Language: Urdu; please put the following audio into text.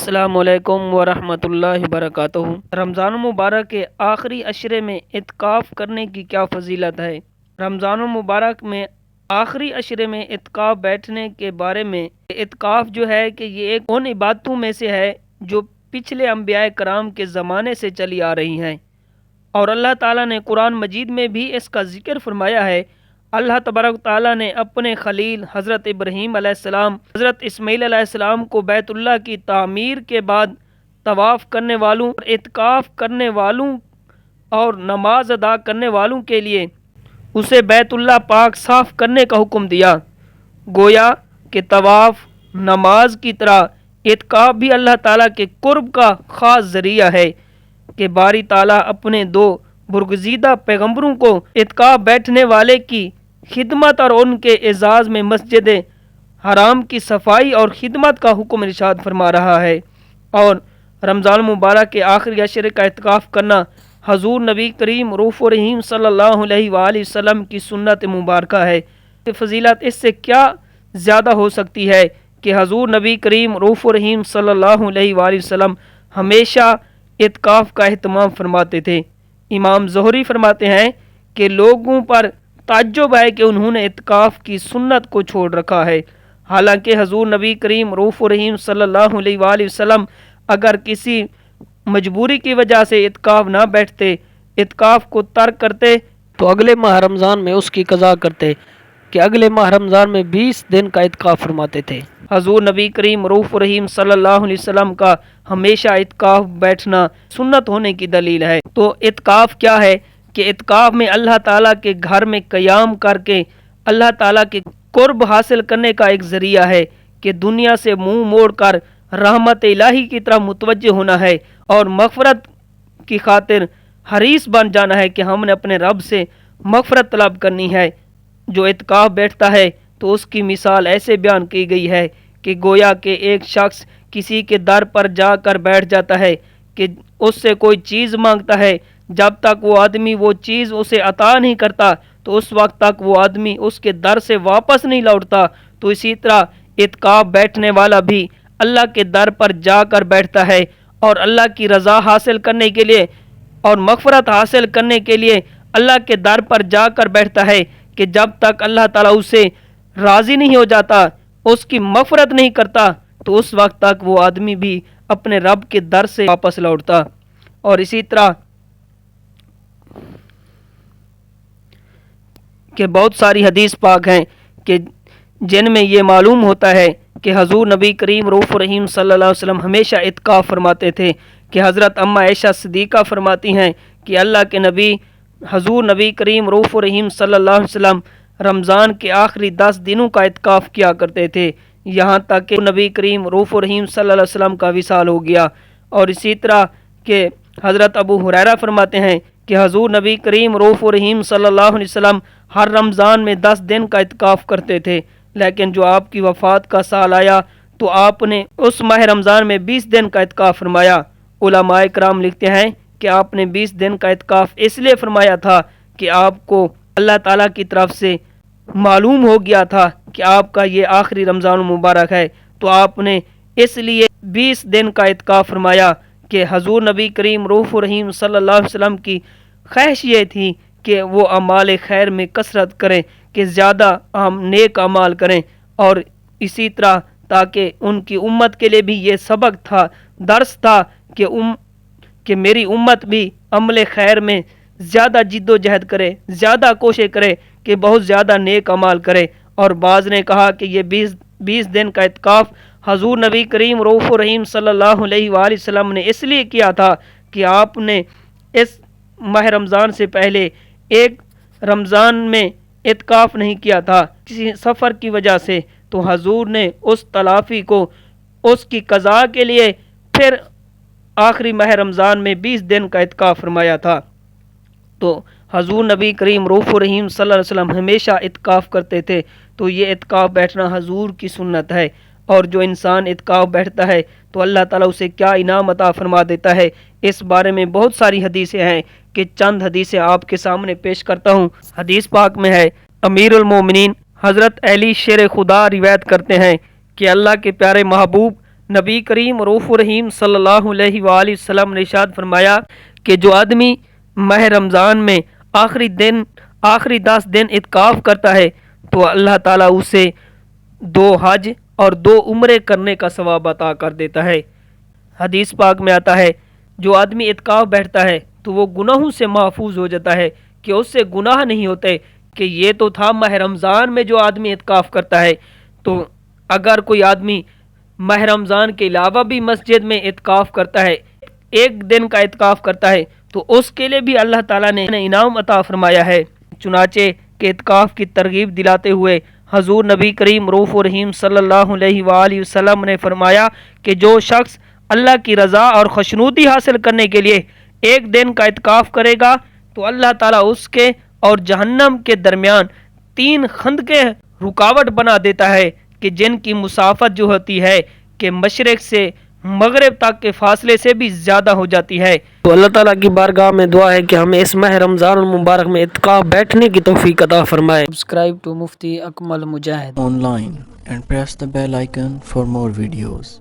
السلام علیکم ورحمۃ اللہ وبرکاتہ۔ رمضان المبارک کے آخری عشرے میں اعتکاف کرنے کی کیا فضیلت ہے؟ رمضان المبارک میں آخری عشرے میں اعتکاف بیٹھنے کے بارے میں اعتکاف جو ہے کہ یہ ایک ان عبادتوں میں سے ہے جو پچھلے انبیاء کرام کے زمانے سے چلی آ رہی ہیں، اور اللہ تعالیٰ نے قرآن مجید میں بھی اس کا ذکر فرمایا ہے۔ اللہ تبارک تعالیٰ نے اپنے خلیل حضرت ابراہیم علیہ السلام، حضرت اسماعیل علیہ السلام کو بیت اللہ کی تعمیر کے بعد طواف کرنے والوں، اعتکاف کرنے والوں اور نماز ادا کرنے والوں کے لیے اسے بیت اللہ پاک صاف کرنے کا حکم دیا۔ گویا کہ طواف نماز کی طرح اعتکاف بھی اللہ تعالیٰ کے قرب کا خاص ذریعہ ہے کہ باری تعالیٰ اپنے دو برگزیدہ پیغمبروں کو اعتکاف بیٹھنے والے کی خدمت اور ان کے اعزاز میں مسجد حرام کی صفائی اور خدمت کا حکم ارشاد فرما رہا ہے، اور رمضان مبارک کے آخری عشرے کا اعتکاف کرنا حضور نبی کریم رؤوف الرحیم صلی اللہ علیہ وآلہ وسلم کی سنت مبارکہ ہے۔ فضیلت اس سے کیا زیادہ ہو سکتی ہے کہ حضور نبی کریم رؤوف الرحیم صلی اللہ علیہ وآلہ وسلم ہمیشہ اعتکاف کا اہتمام فرماتے تھے۔ امام زہری فرماتے ہیں کہ لوگوں پر تعجب ہے کہ انہوں نے اعتکاف کی سنت کو چھوڑ رکھا ہے، حالانکہ حضور نبی کریم رؤوف الرحیم صلی اللہ علیہ وآلہ وسلم اگر کسی مجبوری کی وجہ سے اعتکاف نہ بیٹھتے، اعتکاف کو ترک کرتے تو اگلے ماہ رمضان میں اس کی قضا کرتے کہ اگلے ماہ رمضان میں 20 دن کا اعتکاف فرماتے تھے۔ حضور نبی کریم رؤوف الرحیم صلی اللہ علیہ وسلم کا ہمیشہ اعتکاف بیٹھنا سنت ہونے کی دلیل ہے۔ تو اعتکاف کیا ہے کہ اعتکاف میں اللہ تعالیٰ کے گھر میں قیام کر کے اللہ تعالیٰ کے قرب حاصل کرنے کا ایک ذریعہ ہے کہ دنیا سے منہ موڑ کر رحمت الہی کی طرف متوجہ ہونا ہے اور مغفرت کی خاطر حریص بن جانا ہے کہ ہم نے اپنے رب سے مغفرت طلب کرنی ہے۔ جو اعتکاف بیٹھتا ہے تو اس کی مثال ایسے بیان کی گئی ہے کہ گویا کہ ایک شخص کسی کے در پر جا کر بیٹھ جاتا ہے کہ اس سے کوئی چیز مانگتا ہے، جب تک وہ آدمی وہ چیز اسے عطا نہیں کرتا تو اس وقت تک وہ آدمی اس کے در سے واپس نہیں لوٹتا۔ تو اسی طرح اعتکاف بیٹھنے والا بھی اللہ کے در پر جا کر بیٹھتا ہے اور اللہ کی رضا حاصل کرنے کے لیے اور مغفرت حاصل کرنے کے لیے اللہ کے در پر جا کر بیٹھتا ہے کہ جب تک اللہ تعالیٰ اسے راضی نہیں ہو جاتا، اس کی مغفرت نہیں کرتا، تو اس وقت تک وہ آدمی بھی اپنے رب کے در سے واپس لوٹتا۔ اور اسی طرح کہ بہت ساری حدیث پاک ہیں کہ جن میں یہ معلوم ہوتا ہے کہ حضور نبی کریم رؤوف الرحیم صلی اللہ علیہ وسلم ہمیشہ اعتکاف فرماتے تھے کہ حضرت اماں عائشہ صدیقہ فرماتی ہیں کہ اللہ کے نبی حضور نبی کریم رؤوف الرحیم صلی اللہ علیہ وسلم رمضان کے آخری 10 دنوں کا اعتکاف کیا کرتے تھے، یہاں تک کہ نبی کریم رؤوف الرحیم صلی اللہ علیہ وسلم کا وصال ہو گیا۔ اور اسی طرح کہ حضرت ابو ہریرہ فرماتے ہیں کہ حضور نبی کریم رؤوف الرحیم صلی اللہ علیہ وسلم ہر رمضان میں 10 دن کا اعتکاف کرتے تھے، لیکن جو آپ کی وفات کا سال آیا تو آپ نے اس ماہ رمضان میں 20 دن کا اعتکاف فرمایا۔ علماء کرام لکھتے ہیں کہ آپ نے 20 دن کا اعتکاف اس لیے فرمایا تھا کہ آپ کو اللہ تعالیٰ کی طرف سے معلوم ہو گیا تھا کہ آپ کا یہ آخری رمضان مبارک ہے، تو آپ نے اس لیے 20 دن کا اعتکاف فرمایا کہ حضور نبی کریم رؤوف الرحیم صلی اللہ علیہ وسلم کی خواہش یہ تھی کہ وہ اعمال خیر میں کثرت کریں، کہ زیادہ نیک اعمال کریں، اور اسی طرح تاکہ ان کی امت کے لیے بھی یہ سبق تھا، درس تھا کہ میری امت بھی عمل خیر میں زیادہ جد و جہد کرے، زیادہ کوشش کرے کہ بہت زیادہ نیک اعمال کرے۔ اور بعض نے کہا کہ یہ 20 دن کا اعتکاف حضور نبی کریم رؤوف الرحیم صلی اللہ علیہ وآلہ وسلم نے اس لیے کیا تھا کہ آپ نے اس ماہ رمضان سے پہلے ایک رمضان میں اعتکاف نہیں کیا تھا کسی سفر کی وجہ سے، تو حضور نے اس تلافی کو اس کی قضا کے لیے پھر آخری ماہ رمضان میں 20 دن کا اعتکاف فرمایا تھا۔ تو حضور نبی کریم رؤوف الرحیم صلی اللہ علیہ وسلم ہمیشہ اعتکاف کرتے تھے، تو یہ اعتکاف بیٹھنا حضور کی سنت ہے۔ اور جو انسان اعتکاف بیٹھتا ہے تو اللہ تعالیٰ اسے کیا انعام عطا فرما دیتا ہے، اس بارے میں بہت ساری حدیثیں ہیں کہ چند حدیثیں آپ کے سامنے پیش کرتا ہوں۔ حدیث پاک میں ہے، امیر المومنین حضرت علی شیر خدا روایت کرتے ہیں کہ اللہ کے پیارے محبوب نبی کریم رؤوف الرحیم صلی اللہ علیہ وآلہ وسلم نے ارشاد فرمایا کہ جو آدمی ماہ رمضان میں آخری 10 دن اعتکاف کرتا ہے تو اللہ تعالیٰ اسے 2 حج اور 2 عمرے کرنے کا ثواب عطا کر دیتا ہے۔ حدیث پاک میں آتا ہے جو آدمی اعتکاف بیٹھتا ہے تو وہ گناہوں سے محفوظ ہو جاتا ہے کہ اس سے گناہ نہیں ہوتے، کہ یہ تو تھا ماہ رمضان میں جو آدمی اعتکاف کرتا ہے، تو اگر کوئی آدمی ماہ رمضان کے علاوہ بھی مسجد میں اعتکاف کرتا ہے، 1 دن کا اعتکاف کرتا ہے، تو اس کے لیے بھی اللہ تعالیٰ نے انعام عطا فرمایا ہے۔ چنانچہ کہ اعتکاف کی ترغیب دلاتے ہوئے حضور نبی کریم رؤوف الرحیم صلی اللہ علیہ وآلہ وسلم نے فرمایا کہ جو شخص اللہ کی رضا اور خوشنودی حاصل کرنے کے لیے 1 دن کا اعتکاف کرے گا تو اللہ تعالیٰ اس کے اور جہنم کے درمیان 3 خندقیں رکاوٹ بنا دیتا ہے کہ جن کی مسافت جو ہوتی ہے کہ مشرق سے مغرب تک کے فاصلے سے بھی زیادہ ہو جاتی ہے۔ تو اللہ تعالیٰ کی بارگاہ میں دعا ہے کہ ہمیں اس ماہ رمضان المبارک میں اعتکاف بیٹھنے کی توفیق عطا فرمائے۔ Subscribe to Mufti Akmal Mujahid online and press the bell icon for more videos.